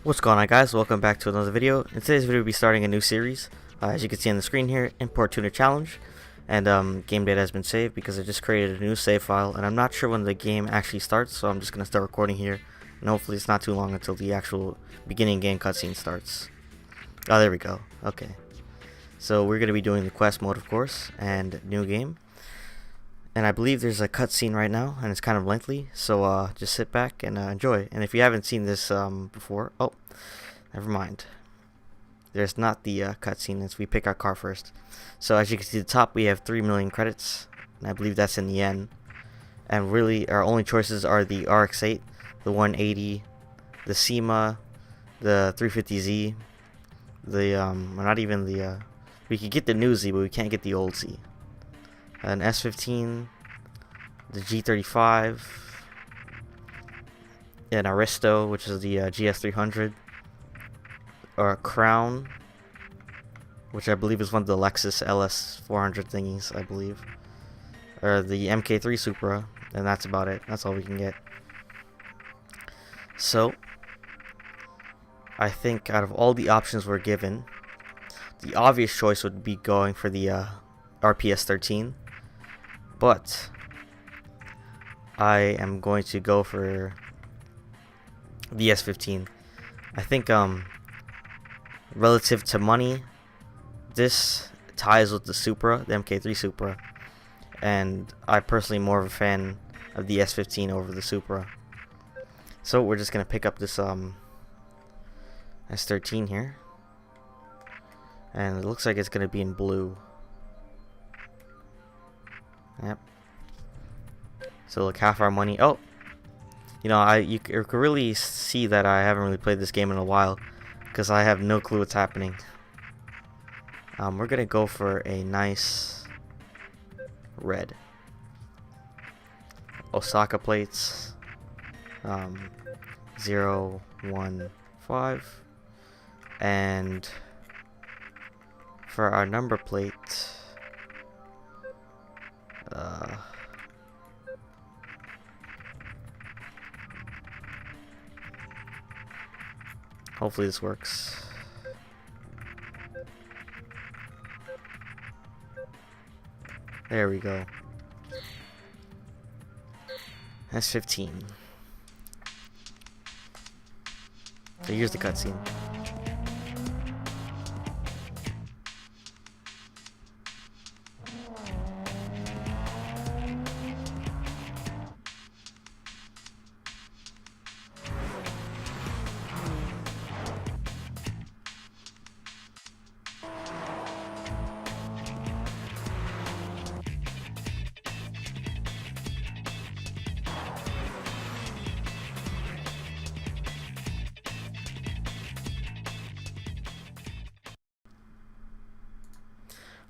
What's going on, guys? Welcome back to another video. In today's video, we'll be starting a new series. As you can see on the screen here, Import Tuner Challenge. And game data has been saved because I just created a new save file. And I'm not sure when the game actually starts, so I'm just going to start recording here. And hopefully it's not too long until the actual beginning game cutscene starts. Oh, there we go. Okay. So we're going to be doing the quest mode, of course, and new game. And I believe there's a cutscene right now, and it's kind of lengthy, so just sit back and enjoy. And if you haven't seen this before, oh, never mind. There's not the cutscene as we pick our car first. So as you can see at the top, we have 3 million credits, and I believe that's in the end. And really, our only choices are the RX-8, the 180, the SEMA, the 350Z, not even the, we could get the new Z, but we can't get the old Z. An S15, the G35, an Aristo, which is the GS300, or a Crown, which I believe is one of the Lexus LS400 thingies, I believe, or the MK3 Supra, and that's about it. That's all we can get. So, I think out of all the options we're given, the obvious choice would be going for the RPS 13. But I am going to go for the S15. I think relative to money, this ties with the Supra, the MK3 Supra, and I personally am more of a fan of the S15 over the Supra. So we're just gonna pick up this S13 here, and it looks like it's gonna be in blue. Yep. So look, half our money. Oh, you know, you can really see that I haven't really played this game in a while because I have no clue what's happening. We're gonna go for a nice red. Osaka plates. 015, and for our number plate. Hopefully this works. There we go. S15. So here's the cutscene.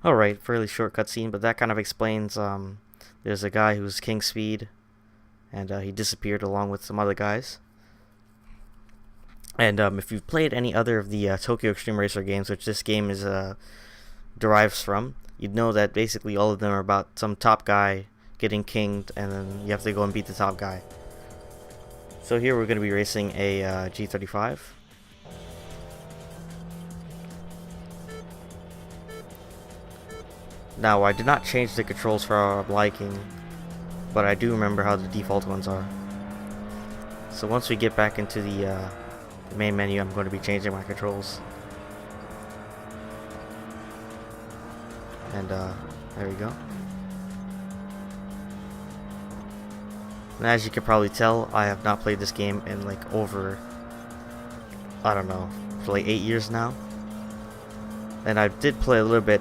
Alright, fairly short cutscene, but that kind of explains, there's a guy who's King Speed, and he disappeared along with some other guys. And if you've played any other of the Tokyo Extreme Racer games, which this game is derives from, you'd know that basically all of them are about some top guy getting kinged, and then you have to go and beat the top guy. So here we're going to be racing a G35. Now, I did not change the controls for our liking, but I do remember how the default ones are. So once we get back into the main menu, I'm going to be changing my controls. And there we go. And as you can probably tell, I have not played this game in like over, I don't know, for like 8 years now. And I did play a little bit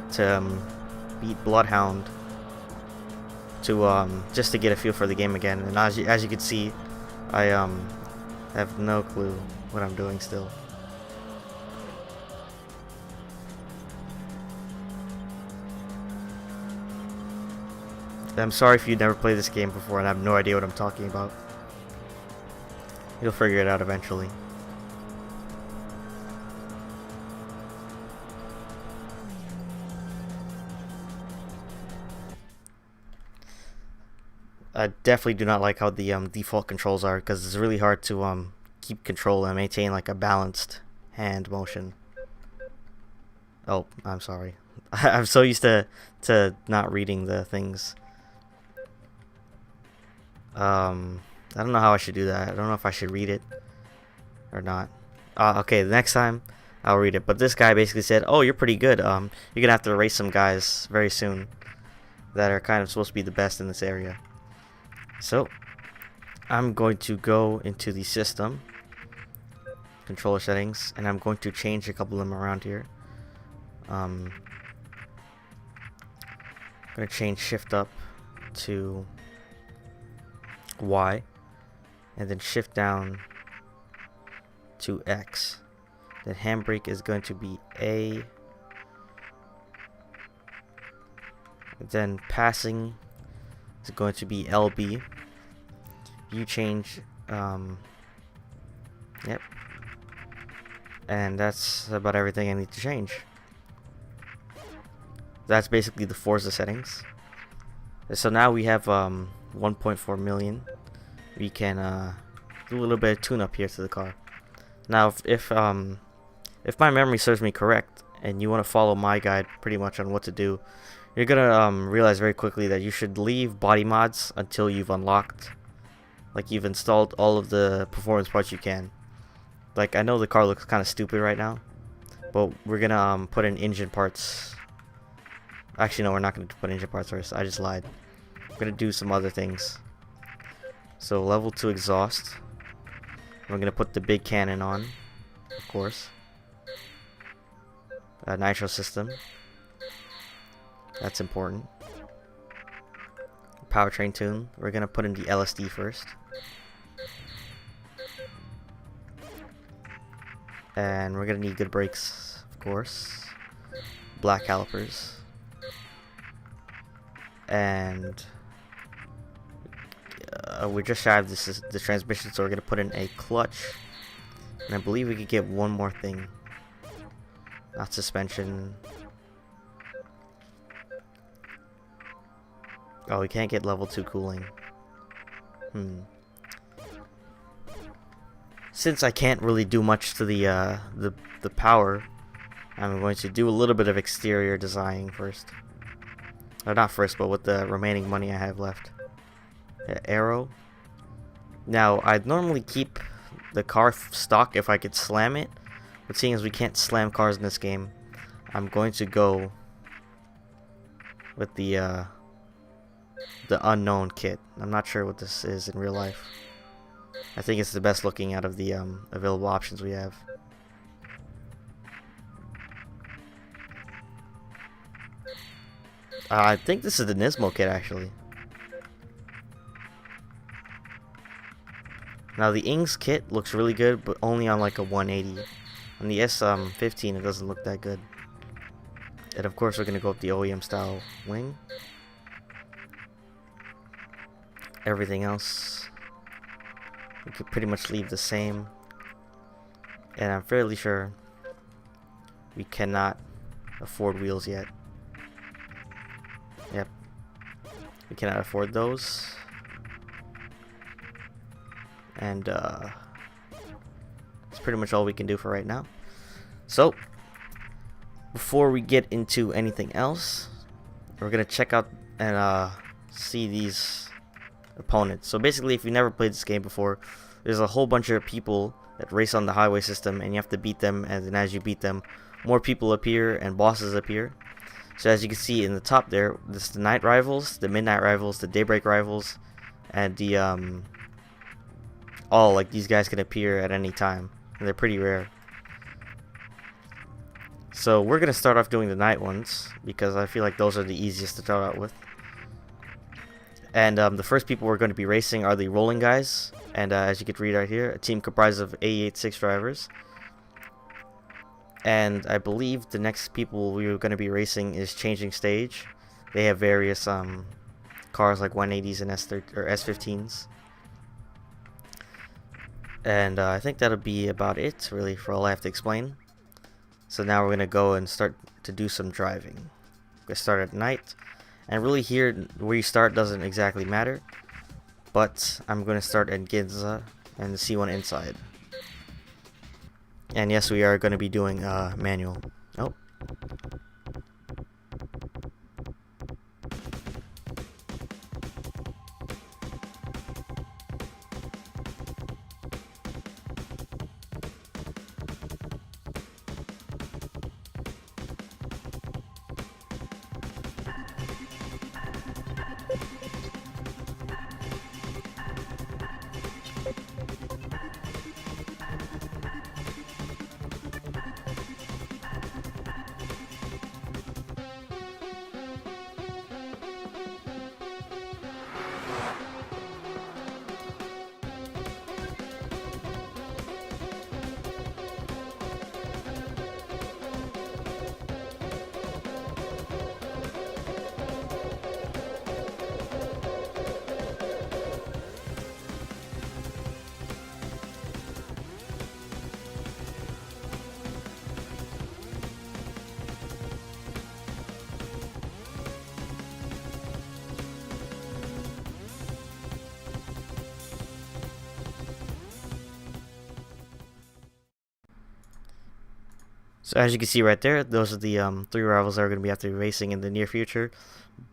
beat Bloodhound to just to get a feel for the game again, and as you can see, I have no clue what I'm doing still. I'm sorry if you've never played this game before and have no idea what I'm talking about. You'll figure it out eventually. I definitely do not like how the default controls are, because it's really hard to keep control and maintain like a balanced hand motion. Oh, I'm sorry. I'm so used to not reading the things. I don't know how I should do that. I don't know if I should read it or not. Okay, the next time I'll read it. But this guy basically said, "Oh, you're pretty good. You're gonna have to race some guys very soon that are kind of supposed to be the best in this area." So I'm going to go into the system controller settings, and I'm going to change a couple of them around here. I'm going to change shift up to Y, and then shift down to X. Then handbrake is going to be A. Then passing is going to be LB. You change, yep. And that's about everything I need to change. That's basically the Forza settings. So now we have 1.4 million. We can do a little bit of tune-up here to the car. Now, if my memory serves me correct, and you want to follow my guide pretty much on what to do, you're gonna realize very quickly that you should leave body mods until you've unlocked, like you've installed all of the performance parts you can. Like, I know the car looks kind of stupid right now, but we're gonna put in engine parts. Actually, no, we're not gonna put engine parts first. I just lied. We're gonna do some other things. So level 2 exhaust. We're gonna put the big cannon on, of course. Nitro system. That's important. Powertrain tune. We're gonna put in the LSD first. And we're gonna need good brakes, of course. Black calipers. And we just shy of the transmission, so we're gonna put in a clutch. And I believe we could get one more thing. Not suspension. Oh, we can't get level 2 cooling. Since I can't really do much to the power, I'm going to do a little bit of exterior designing first. Or not first, but with the remaining money I have left. Aero. Now, I'd normally keep the car stock if I could slam it, but seeing as we can't slam cars in this game, I'm going to go with the unknown kit. I'm not sure what this is in real life. I think it's the best looking out of the available options we have. I think this is the Nismo kit, actually. Now the Ings kit looks really good, but only on like a 180. On the S15 it doesn't look that good. And of course we're gonna go with the OEM style wing. Everything else we could pretty much leave the same. And I'm fairly sure we cannot afford wheels yet. Yep. We cannot afford those. And that's pretty much all we can do for right now. So before we get into anything else, we're gonna check out and see these opponents. So basically, if you never played this game before, there's a whole bunch of people that race on the highway system, and you have to beat them. And then as you beat them, more people appear and bosses appear. So as you can see in the top there, this is the night rivals, the midnight rivals, the daybreak rivals, and the all like these guys can appear at any time, and they're pretty rare. So we're gonna start off doing the night ones because I feel like those are the easiest to start out with. And the first people we're going to be racing are the rolling guys, and as you can read right here, a team comprised of 886 drivers. And I believe the next people we're going to be racing is Changing Stage. They have various cars like 180s and S15s. And I think that'll be about it, really, for all I have to explain. So now we're going to go and start to do some driving. We're going to start at night. And really here, where you start doesn't exactly matter. But I'm going to start at Ginza and the C1 inside. And yes, we are going to be doing manual. Oh. So as you can see right there, those are the 3 rivals that are going to be after racing in the near future.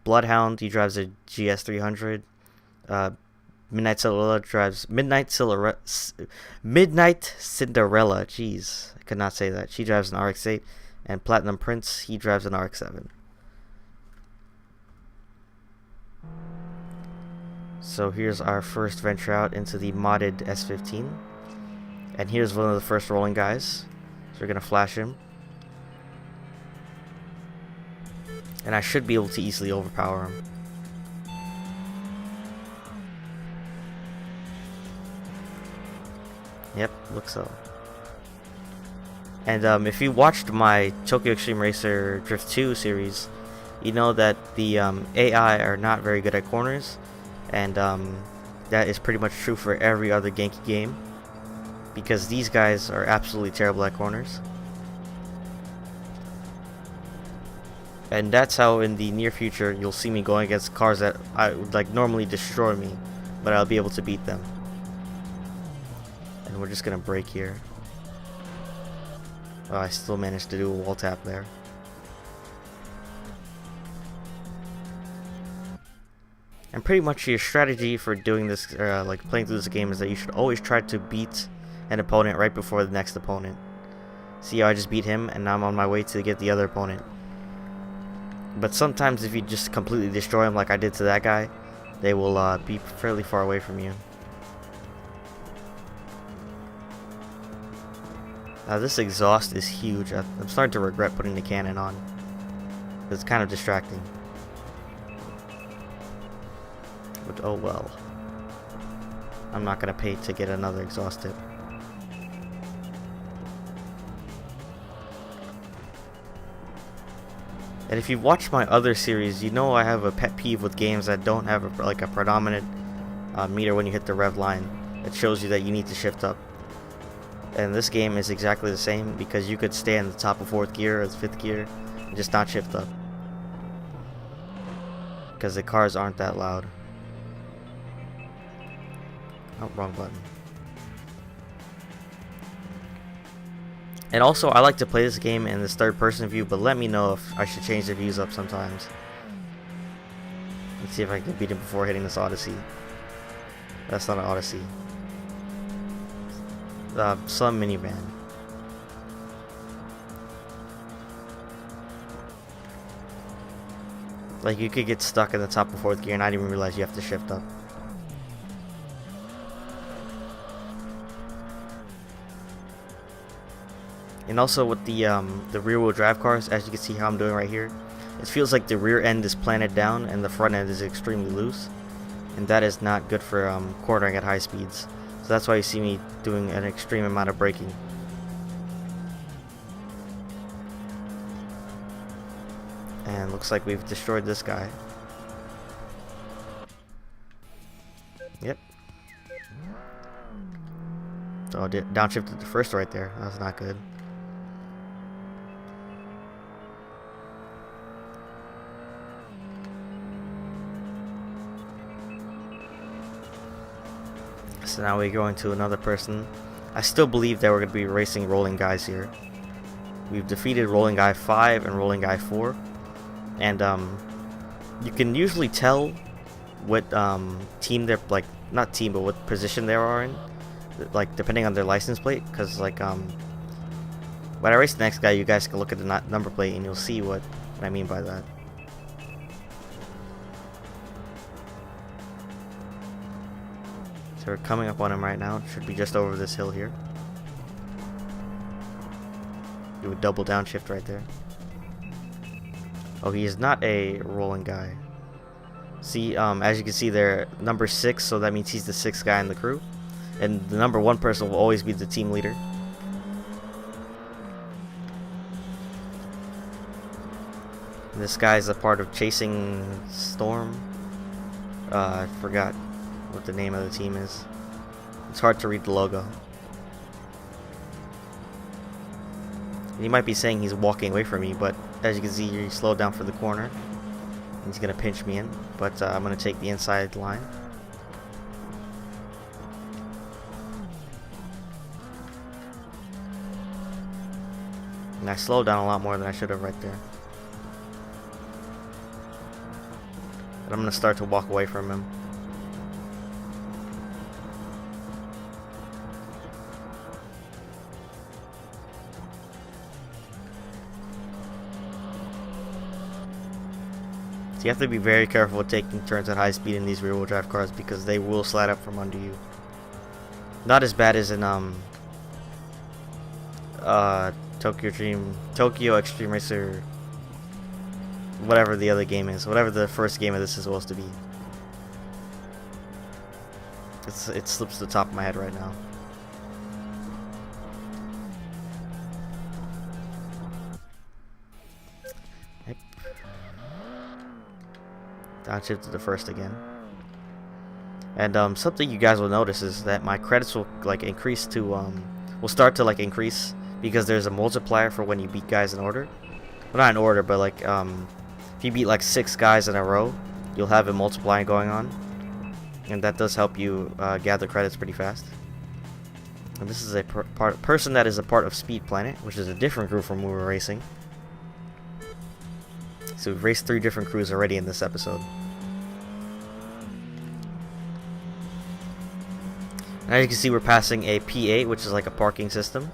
Bloodhound, he drives a GS300. Midnight Cinderella drives Midnight Cinderella. Jeez, I could not say that. She drives an RX-8, and Platinum Prince, he drives an RX-7. So here's our first venture out into the modded S15, and here's one of the first rolling guys. So we're gonna flash him, and I should be able to easily overpower him. Yep, looks so. And if you watched my Tokyo Extreme Racer Drift 2 series, you know that the AI are not very good at corners, and that is pretty much true for every other Genki game, because these guys are absolutely terrible at corners. And that's how in the near future you'll see me going against cars that I would like normally destroy me, but I'll be able to beat them. And we're just gonna brake here. Oh, I still managed to do a wall tap there. And pretty much your strategy for doing this, like playing through this game, is that you should always try to beat an opponent right before the next opponent. See how I just beat him, and now I'm on my way to get the other opponent. But sometimes if you just completely destroy them like I did to that guy, they will be fairly far away from you. Now this exhaust is huge. I'm starting to regret putting the cannon on. It's kind of distracting. But oh well. I'm not gonna pay to get another exhaust tip. And if you've watched my other series, you know I have a pet peeve with games that don't have a predominant meter when you hit the rev line. It shows you that you need to shift up. And this game is exactly the same, because you could stay in the top of 4th gear or 5th gear and just not shift up, because the cars aren't that loud. Oh, wrong button. And also, I like to play this game in this 3rd person view, but let me know if I should change the views up sometimes. Let's see if I can beat him before hitting this Odyssey. That's not an Odyssey. Some minivan. Like, you could get stuck in the top of 4th gear and not even realize you have to shift up. And also with the rear wheel drive cars, as you can see how I'm doing right here, it feels like the rear end is planted down and the front end is extremely loose, and that is not good for cornering at high speeds. So that's why you see me doing an extreme amount of braking. And looks like we've destroyed this guy. Yep. Oh, downshifted the first right there. That's not good. So now we go into another person. I still believe that we're going to be racing Rolling Guys here. We've defeated Rolling Guy 5 and Rolling Guy 4. And you can usually tell what team they're, like, not team, but what position they are in, like, depending on their license plate. Because, like, when I race the next guy, you guys can look at the number plate and you'll see what I mean by that. So we're coming up on him right now. It should be just over this hill here. Do a double downshift right there. Oh, he is not a Rolling Guy. See, as you can see there, number 6, so that means he's the 6th guy in the crew. And the number 1 person will always be the team leader. And this guy's a part of Chasing Storm. I forgot what the name of the team is. It's hard to read the logo. He might be saying he's walking away from me, but as you can see, he slowed down for the corner. He's gonna pinch me in, but I'm gonna take the inside line. And I slowed down a lot more than I should have right there. But I'm gonna start to walk away from him. So you have to be very careful with taking turns at high speed in these rear-wheel drive cars because they will slide up from under you. Not as bad as in Tokyo Extreme Racer, whatever the other game is, whatever the first game of this is supposed to be. It slips to the top of my head right now. Yep. Downshift to the first again. And something you guys will notice is that my credits will like increase to will start to like increase because there's a multiplier for when you beat guys in order. Well, not in order, but like if you beat like 6 guys in a row, you'll have a multiplier going on, and that does help you gather credits pretty fast. And this is a person that is a part of Speed Planet, which is a different crew from who we're racing. So we've raced 3 different crews already in this episode. And as you can see, we're passing a P8, which is like a parking system.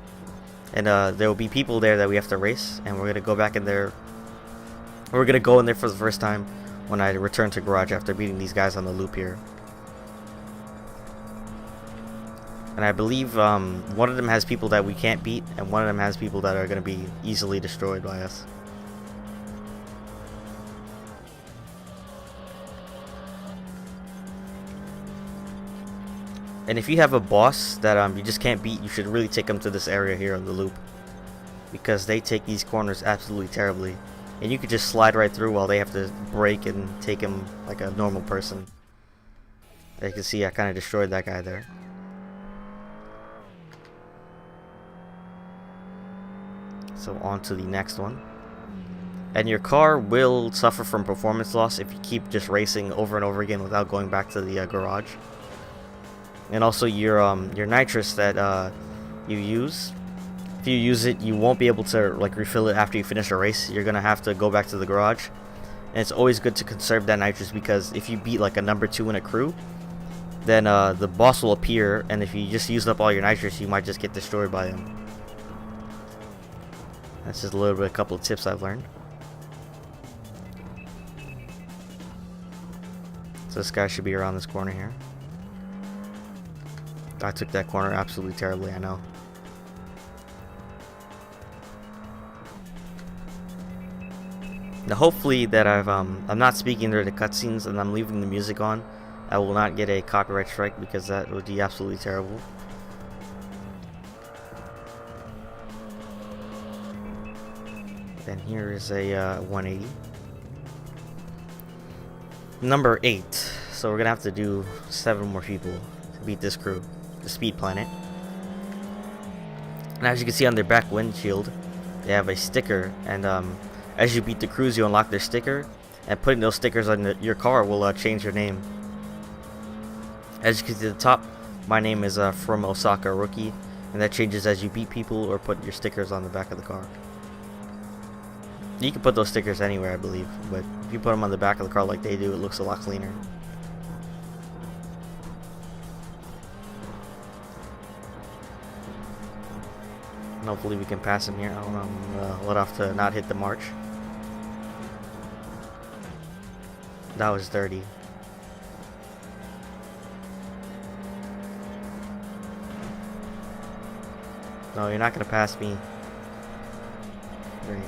And there will be people there that we have to race. And we're going to go back in there. We're going to go in there for the first time when I return to garage after beating these guys on the loop here. And I believe one of them has people that we can't beat. And one of them has people that are going to be easily destroyed by us. And if you have a boss that you just can't beat, you should really take them to this area here on the loop, because they take these corners absolutely terribly, and you could just slide right through while they have to brake and take him like a normal person. As you can see, I kind of destroyed that guy there. So on to the next one. And your car will suffer from performance loss if you keep just racing over and over again without going back to the garage. And also your nitrous that you use, if you use it, you won't be able to like refill it after you finish a race. You're gonna have to go back to the garage, and it's always good to conserve that nitrous, because if you beat like a number 2 in a crew, then the boss will appear, and if you just used up all your nitrous, you might just get destroyed by him. That's just a couple of tips I've learned. So this guy should be around this corner here. I took that corner absolutely terribly, I know. Now hopefully that I'm not speaking during the cutscenes and I'm leaving the music on. I will not get a copyright strike, because that would be absolutely terrible. Then here is a 180. Number 8. So we're gonna have to do 7 more people to beat this crew. The Speed Planet. And as you can see on their back windshield, they have a sticker, and as you beat the crews, you unlock their sticker, and putting those stickers on your car will change your name. As you can see at the top, my name is from Osaka Rookie, and that changes as you beat people or put your stickers on the back of the car. You can put those stickers anywhere, I believe, but if you put them on the back of the car like they do, it looks a lot cleaner. And hopefully we can pass him here. I don't know, I'm let off to not hit the march. That was dirty. No, you're not gonna pass me. Great.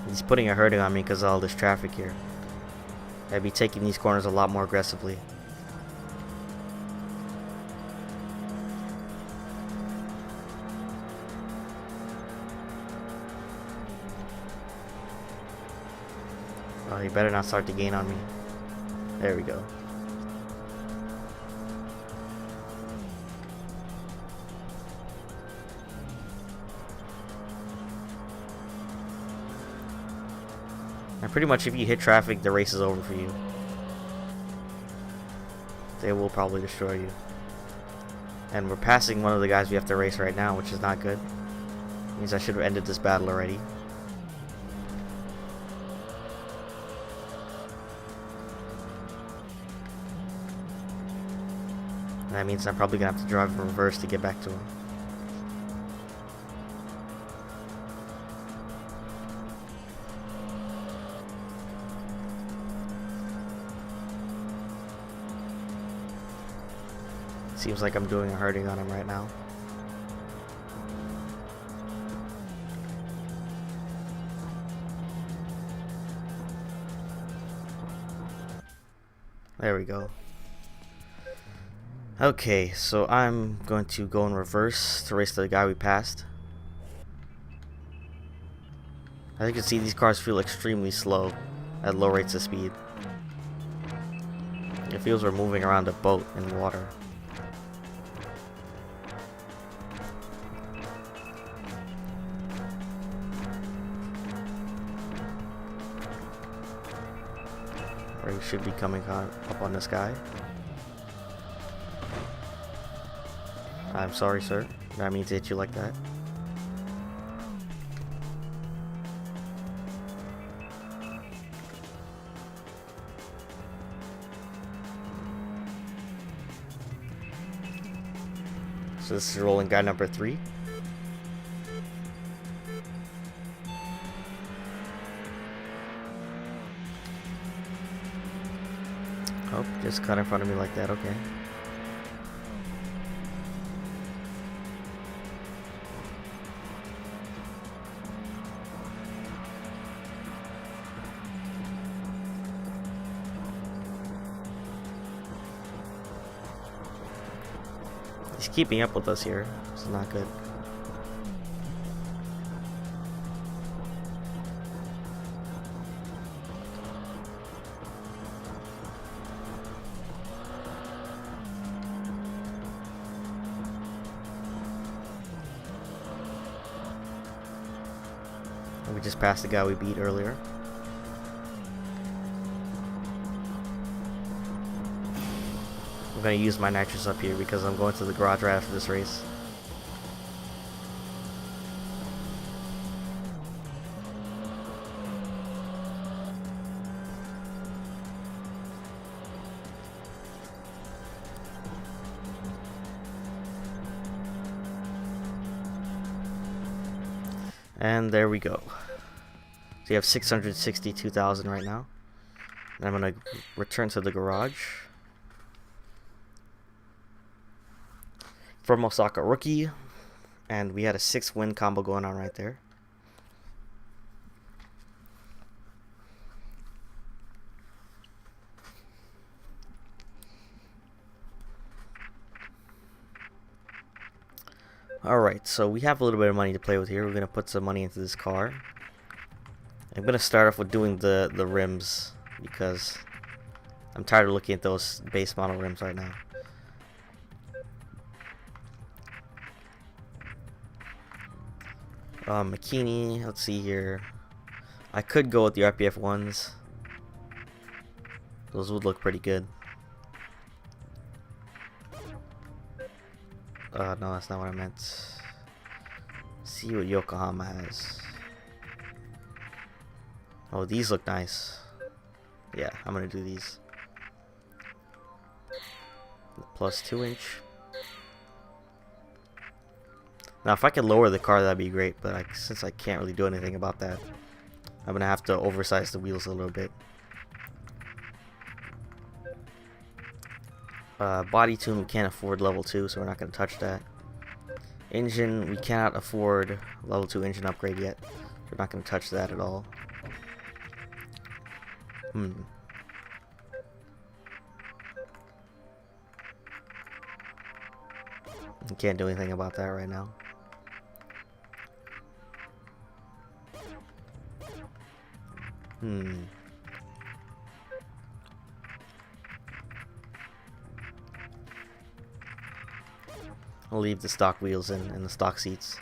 He's putting a hurting on me because of all this traffic here. I'd be taking these corners a lot more aggressively. Oh, he better not start to gain on me. There we go. And pretty much if you hit traffic, the race is over for you. They will probably destroy you. And we're passing one of the guys we have to race right now, which is not good. Means I should have ended this battle already. And that means I'm probably gonna have to drive in reverse to get back to him. Seems like I'm doing a hurting on him right now. There we go. Okay, so I'm going to go in reverse to race to the guy we passed. As you can see, these cars feel extremely slow at low rates of speed. It feels we're moving around a boat in water. Or you should be coming up on this guy. I'm sorry, sir. I mean to hit you like that. So this is rolling guy number 3. Oh, just cut in front of me like that, okay. He's keeping up with us here. This is not good. We just passed the guy we beat earlier. I'm gonna use my nitrous up here because I'm going to the garage right after this race. And there we go. So you have 662,000 right now. And I'm gonna return to the garage. From Osaka rookie, and we had a 6-win combo going on right there. Alright, so we have a little bit of money to play with here. We're going to put some money into this car. I'm going to start off with doing the rims because I'm tired of looking at those base model rims right now. Makini, let's see here. I could go with the RPF ones. Those would look pretty good. No, that's not what I meant. See what Yokohama has. Oh, these look nice. Yeah, I'm gonna do these. Plus 2-inch. Now, if I could lower the car, that'd be great. But since I can't really do anything about that, I'm gonna have to oversize the wheels a little bit. Body tune, we can't afford level 2, so we're not gonna touch that. Engine, we cannot afford level 2 engine upgrade yet. We're not gonna touch that at all. We can't do anything about that right now. I'll leave the stock wheels in and the stock seats.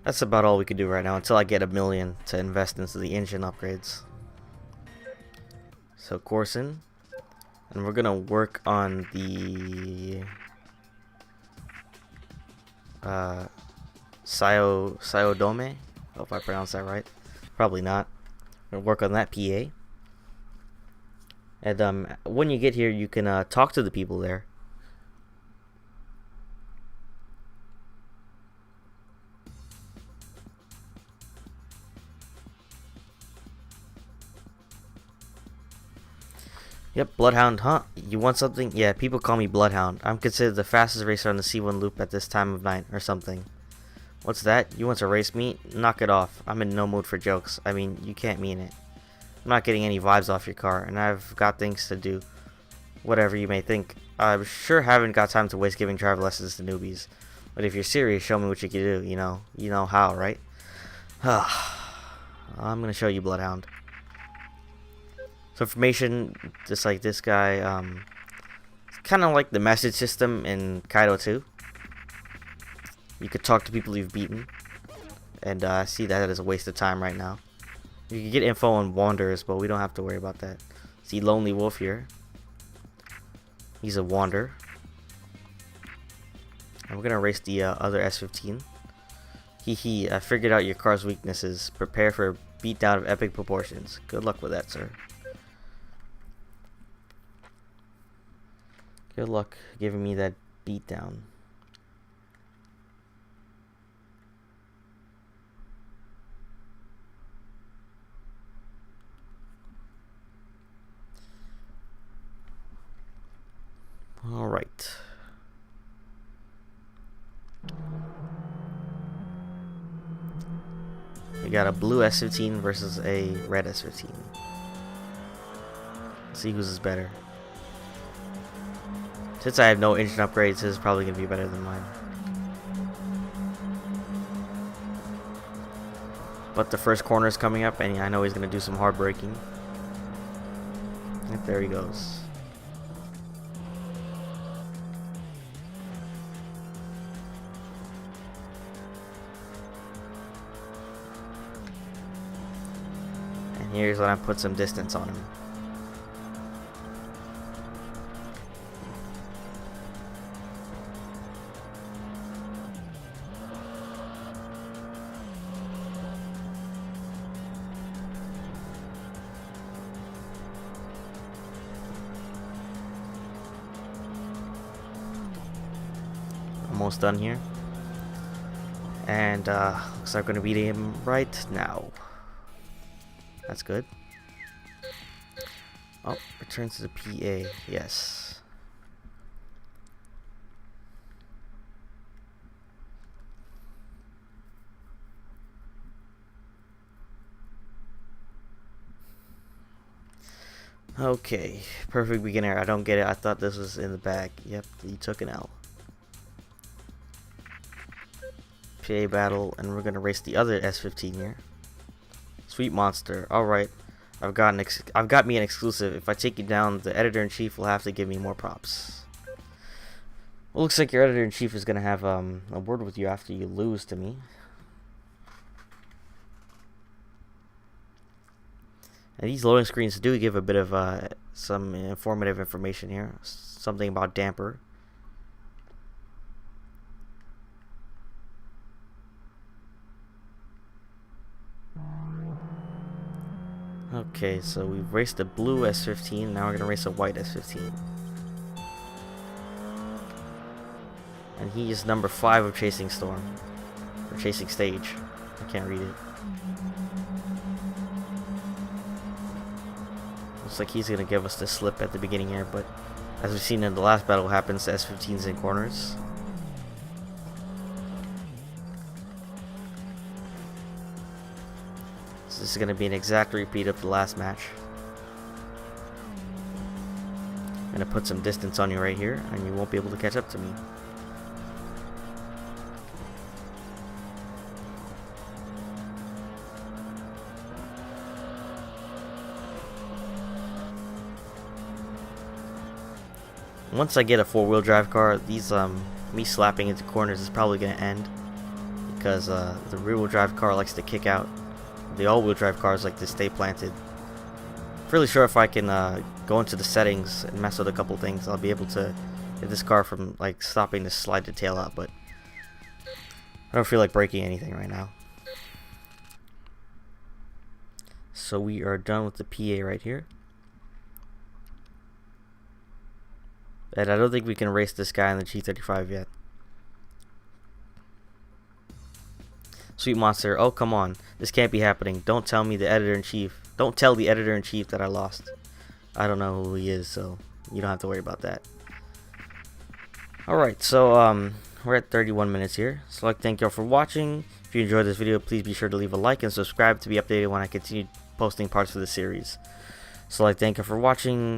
That's about all we could do right now until I get $1 million to invest into the engine upgrades. So Corson, and we're gonna work on the Sayodome. Hope I pronounced that right. Probably not. We're gonna work on that PA. And when you get here, you can talk to the people there. Yep, Bloodhound, huh? You want something? Yeah, people call me Bloodhound. I'm considered the fastest racer on the C1 loop at this time of night, or something. What's that? You want to race me? Knock it off. I'm in no mood for jokes. I mean, you can't mean it. I'm not getting any vibes off your car, and I've got things to do. Whatever you may think. I sure haven't got time to waste giving driver lessons to newbies. But if you're serious, show me what you can do, you know. You know how, right? I'm gonna show you, Bloodhound. So information, just like this guy, it's kind of like the message system in Kaido 2. You could talk to people you've beaten, and see that as a waste of time right now. You can get info on Wanderers, but we don't have to worry about that. See Lonely Wolf here. He's a Wander. And we're gonna race the other S15. Hee, I figured out your car's weaknesses. Prepare for a beatdown of epic proportions. Good luck with that, sir. Good luck giving me that beatdown. All right. We got a blue S15 versus a red S15. Let's see whose is better. Since I have no engine upgrades, this is probably going to be better than mine. But the first corner is coming up, and I know he's going to do some hard braking. Yep, there he goes. And here's when I put some distance on him. Almost done here, and looks like I'm gonna beat him right now. That's good. Oh, returns to the PA. Yes. Okay, perfect beginner. I don't get it. I thought this was in the bag. Yep, you took an L. PA battle, and we're gonna race the other S15 here. Sweet monster. All right, I've got me an exclusive. If I take you down, the editor-in-chief will have to give me more props. Well, looks like your editor-in-chief is gonna have a word with you after you lose to me. And these loading screens do give a bit of some informative information here. Something about damper. Okay, so we've raced a blue S15, now we're going to race a white S15. And he is number 5 of Chasing Storm. Or Chasing Stage. I can't read it. Looks like he's going to give us the slip at the beginning here, but as we've seen in the last battle, happens to S15s in corners. So this is going to be an exact repeat of the last match. I'm going to put some distance on you right here, and you won't be able to catch up to me. Once I get a 4-wheel drive car, these me slapping into corners is probably going to end, because the rear-wheel drive car likes to kick out. The all-wheel drive cars like to stay planted. Fairly sure if I can go into the settings and mess with a couple things, I'll be able to get this car from like stopping to slide the tail out, but I don't feel like breaking anything right now. So we are done with the PA right here. And I don't think we can race this guy in the G35 yet. Sweet Monster, oh come on, this can't be happening. Don't tell me the editor-in-chief. Don't tell the editor-in-chief that I lost. I don't know who he is, so you don't have to worry about that. Alright, so we're at 31 minutes here. So I'd like to thank y'all for watching. If you enjoyed this video, please be sure to leave a like and subscribe to be updated when I continue posting parts of the series. So I'd like to thank you for watching.